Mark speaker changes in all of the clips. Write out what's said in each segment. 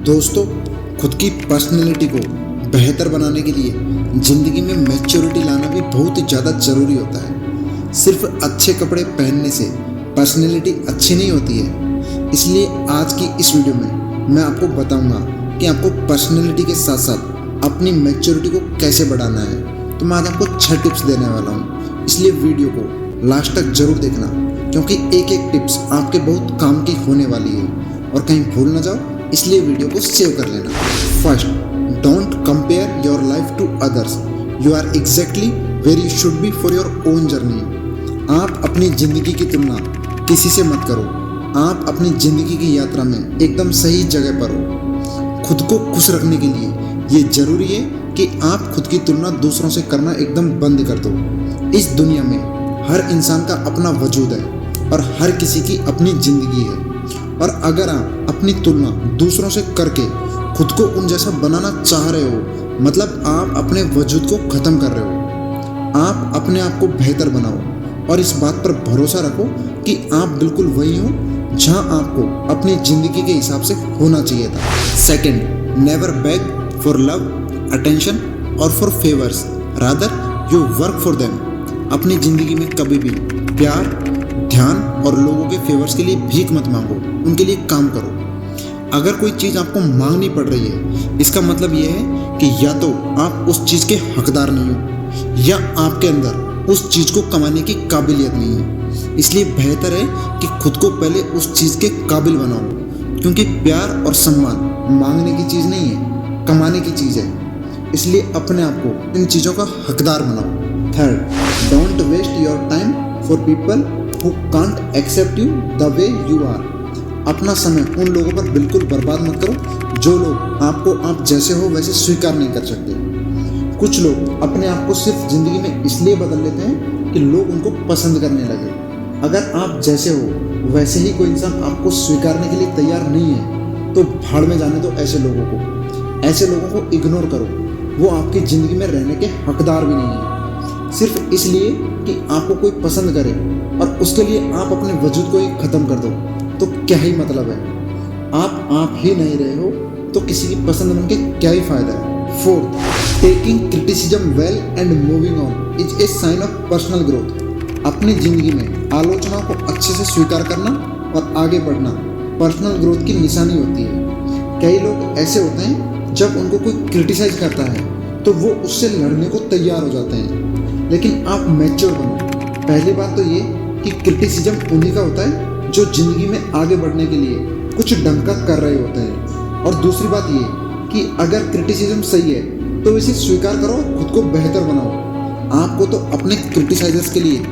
Speaker 1: दोस्तों, खुद की पर्सनैलिटी को बेहतर बनाने के लिए ज़िंदगी में मैच्योरिटी लाना भी बहुत ज़्यादा ज़रूरी होता है। सिर्फ अच्छे कपड़े पहनने से पर्सनैलिटी अच्छी नहीं होती है। इसलिए आज की इस वीडियो में मैं आपको बताऊंगा कि आपको पर्सनैलिटी के साथ साथ अपनी मैच्योरिटी को कैसे बढ़ाना है। तो मैं आज आपको 6 टिप्स देने वाला हूँ, इसलिए वीडियो को लास्ट तक जरूर देखना, क्योंकि एक एक टिप्स आपके बहुत काम की होने वाली है और कहीं भूल ना जाओ, इसलिए वीडियो को सेव कर लेना। First, don't compare your life to others. You are exactly where you should be for your own journey. आप अपनी ज़िंदगी की तुलना किसी से मत करो। आप अपनी ज़िंदगी की यात्रा में एकदम सही जगह पर हो। खुद को खुश रखने के लिए ये ज़रूरी है कि आप खुद की तुलना दूसरों से करना एकदम बंद कर दो। इस दुनिया में हर इंसान का अपना वजूद है और हर किसी की अपनी ज़िंदगी है, और अगर आप अपनी तुलना दूसरों से करके खुद को उन जैसा बनाना चाह रहे हो, मतलब आप अपने वजूद को ख़त्म कर रहे हो। आप अपने आप को बेहतर बनाओ और इस बात पर भरोसा रखो कि आप बिल्कुल वही हो जहां आपको अपनी ज़िंदगी के हिसाब से होना चाहिए था। Second, never beg for love, attention और for favours, rather you work for them. अपनी ज़िंदगी में कभी भी प्यार, ध्यान और लोगों के फेवर्स के लिए भीख मत मांगो, उनके लिए काम करो। अगर कोई चीज़ आपको मांगनी पड़ रही है, इसका मतलब यह है कि या तो आप उस चीज़ के हकदार नहीं हो या आपके अंदर उस चीज़ को कमाने की काबिलियत नहीं है। इसलिए बेहतर है कि खुद को पहले उस चीज़ के काबिल बनाओ, क्योंकि प्यार और सम्मान मांगने की चीज़ नहीं है, कमाने की चीज़ है। इसलिए अपने आप को इन चीज़ों का हकदार बनाओ। Third, don't waste your time for people who can't accept you the way you are। अपना समय उन लोगों पर बिल्कुल बर्बाद मत करो जो लोग आपको आप जैसे हो वैसे स्वीकार नहीं कर सकते। कुछ लोग अपने आप को सिर्फ ज़िंदगी में इसलिए बदल लेते हैं कि लोग उनको पसंद करने लगे। अगर आप जैसे हो वैसे ही कोई इंसान आपको स्वीकारने के लिए तैयार नहीं है, तो भाड़ में जाने दो ऐसे लोगों को। ऐसे लोगों को इग्नोर करो, वो आपकी ज़िंदगी में रहने के हकदार भी नहीं है। सिर्फ इसलिए कि आपको कोई पसंद करे और उसके लिए आप अपने वजूद को ही ख़त्म कर दो, तो क्या ही मतलब है। आप ही नहीं रहे हो तो किसी की पसंद बन के क्या ही फ़ायदा है। Fourth, taking criticism well and moving on is a sign of personal growth. अपनी ज़िंदगी में आलोचना को अच्छे से स्वीकार करना और आगे बढ़ना पर्सनल ग्रोथ की निशानी होती है। कई लोग ऐसे होते हैं, जब उनको कोई क्रिटिसाइज करता है तो वो उससे लड़ने को तैयार हो जाते हैं, लेकिन आप मैच्योर बनो। पहली बात तो ये कि क्रिटिसिज्म उन्हीं का होता है जो ज़िंदगी में आगे बढ़ने के लिए कुछ ढंग का कर रहे होते हैं। और दूसरी बात ये कि अगर क्रिटिसिज्म सही है तो इसे स्वीकार करो, खुद को बेहतर बनाओ। आपको तो अपने क्रिटिसाइजर्स के लिए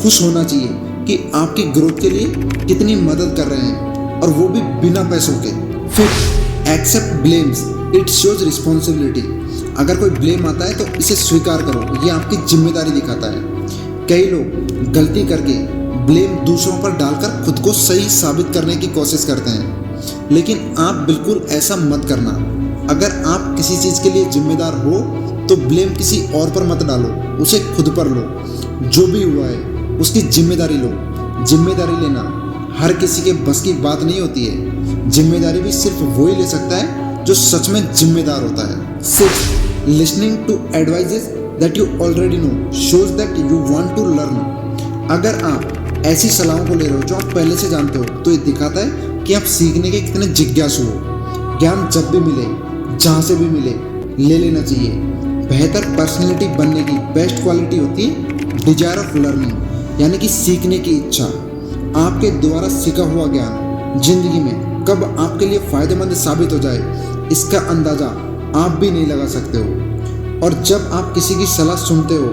Speaker 1: खुश होना चाहिए कि आपकी ग्रोथ के लिए कितनी मदद कर रहे हैं, और वो भी बिना पैसों के। Fifth, accept blames, it shows responsibility. अगर कोई ब्लेम आता है तो इसे स्वीकार करो, ये आपकी जिम्मेदारी दिखाता है। कई लोग गलती करके ब्लेम दूसरों पर डालकर खुद को सही साबित करने की कोशिश करते हैं, लेकिन आप बिल्कुल ऐसा मत करना। अगर आप किसी चीज़ के लिए जिम्मेदार हो तो ब्लेम किसी और पर मत डालो, उसे खुद पर लो। जो भी हुआ है उसकी जिम्मेदारी लो। जिम्मेदारी लेना हर किसी के बस की बात नहीं होती है। जिम्मेदारी भी सिर्फ वही ले सकता है जो सच में जिम्मेदार होता है। Six, listening to advices that you already know shows that you want to learn। अगर आप ऐसी सलाहों को ले रहे हो जो आप पहले से जानते हो, तो ये दिखाता है कि आप सीखने के कितने जिज्ञासु हो। ज्ञान जब भी मिले, जहाँ से भी मिले, ले लेना चाहिए। बेहतर पर्सनैलिटी बनने की बेस्ट क्वालिटी होती है डिजायर ऑफ लर्निंग, यानी कि सीखने की इच्छा। आपके द्वारा सीखा हुआ ज्ञान ज़िंदगी में कब आपके लिए फ़ायदेमंद साबित हो जाए, इसका अंदाज़ा आप भी नहीं लगा सकते हो। और जब आप किसी की सलाह सुनते हो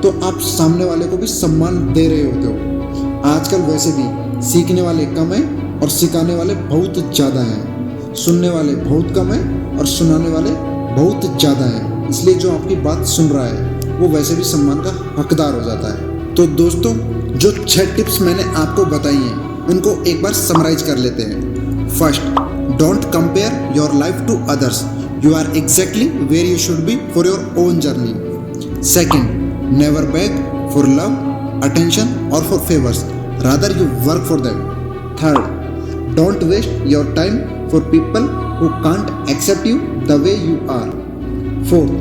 Speaker 1: तो आप सामने वाले को भी सम्मान दे रहे होते हो। आजकल वैसे भी सीखने वाले कम हैं और सिखाने वाले बहुत ज़्यादा हैं। सुनने वाले बहुत कम हैं और सुनाने वाले बहुत ज़्यादा हैं। इसलिए जो आपकी बात सुन रहा है वो वैसे भी सम्मान का हकदार हो जाता है। तो दोस्तों, जो 6 टिप्स मैंने आपको बताई हैं उनको एक बार समराइज कर लेते हैं। First, don't compare your life to others. You are exactly where you should be for your own journey. Second, never beg for love, attention or for favors. Rather you work for them. Third, don't waste your time for people who can't accept you the way you are. Fourth,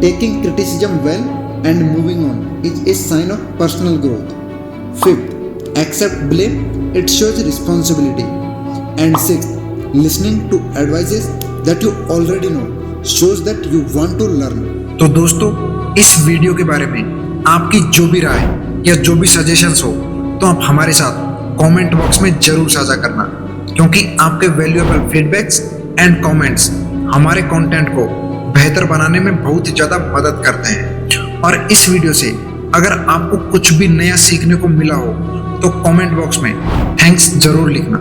Speaker 1: taking criticism well and moving on is a sign of personal growth. Fifth, accept blame, it shows responsibility. And sixth, listening to advices that you already know shows that you want to learn.
Speaker 2: तो दोस्तों, इस video के बारे में आपकी जो भी राय या जो भी सजेशंस हो तो आप हमारे साथ कमेंट बॉक्स में जरूर साझा करना, क्योंकि आपके वैल्यूएबल फीडबैक्स एंड कमेंट्स हमारे कंटेंट को बेहतर बनाने में बहुत ही ज़्यादा मदद करते हैं। और इस वीडियो से अगर आपको कुछ भी नया सीखने को मिला हो तो कमेंट बॉक्स में थैंक्स जरूर लिखना।